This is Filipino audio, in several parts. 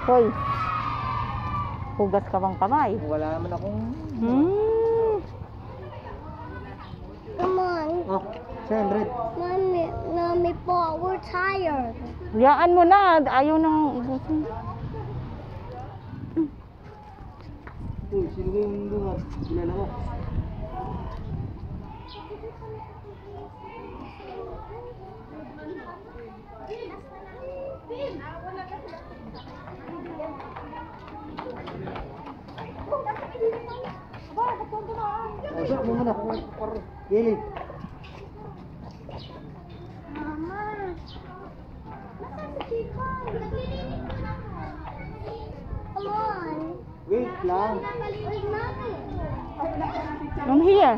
Hoy, hugas ka bang kamay? Wala naman akong... Come on. Oh, siyempre. Mommy, Paul, we're tired. Yaan mo na, ayaw nang ubusin. Uy, sino ba yung lumat? Kilala mo? Siya mo muna. Gili. Mama, nasaan si Chico? Naglilinis ko na ako. Come on. Wait lang. Wait, Mommy. I'm here.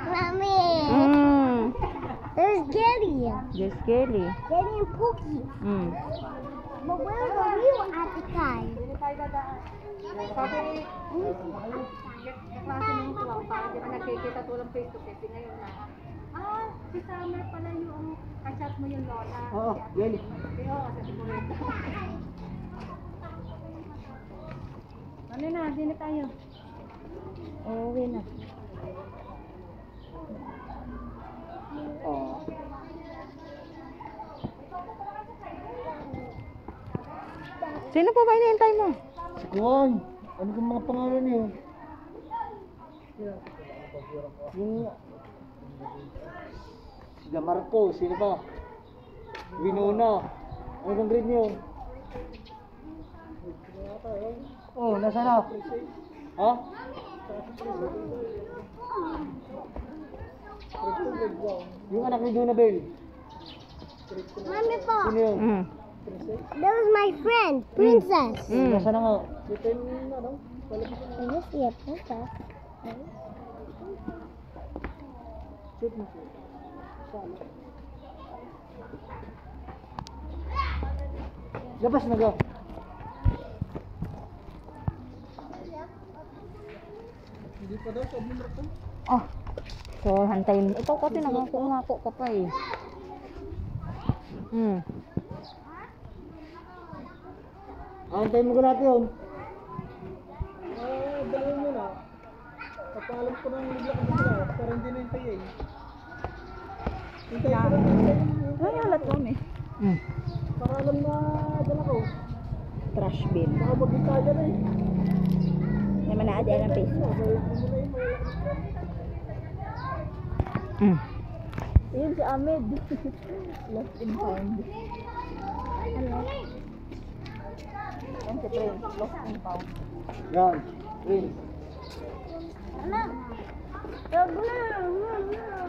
Mommy. There's Getty. Yes, Kelly. Getty and Pookie. But where's the real Atikai? Sabi, kaklase nung tuwang parang di ba nagkikita tulang face to face ngayon na si Summer pala yung kachat mo yung lola. Oo, Gili. Oo, sabi ko rin. Ano na, di na tayo. Okay na. Oh. Sino pa ba hinihintay mo? Si Kuwan. Ano kung mga pangalan niyo? Yung... Si Damarco, sino pa? Winona. Ano kang grade niyo? Oh, nasa na? Ha? Yung anak ni Donabel. Mommy, Sino Paul. yun? That was my friend, Princess. Nasa na nga? I just see a princess. Labas na ga. Oh, so hantayin mo. Ikaw kasi nangako ka pa eh. Antayin mo ko natin yun. Dalawin mo na. Papalam ko ng bigla ka sila. Pero hindi na hintay eh. Hintay ko lang. Ay, halat ko eh. Para alam na dala ko. Trash bin. Baka magbitaya na eh. Naman na adyan ang face. Yun si Ahmed. Lost and found. Yan si Prince. Lost and found. Yan. Prince. Mama, wag na.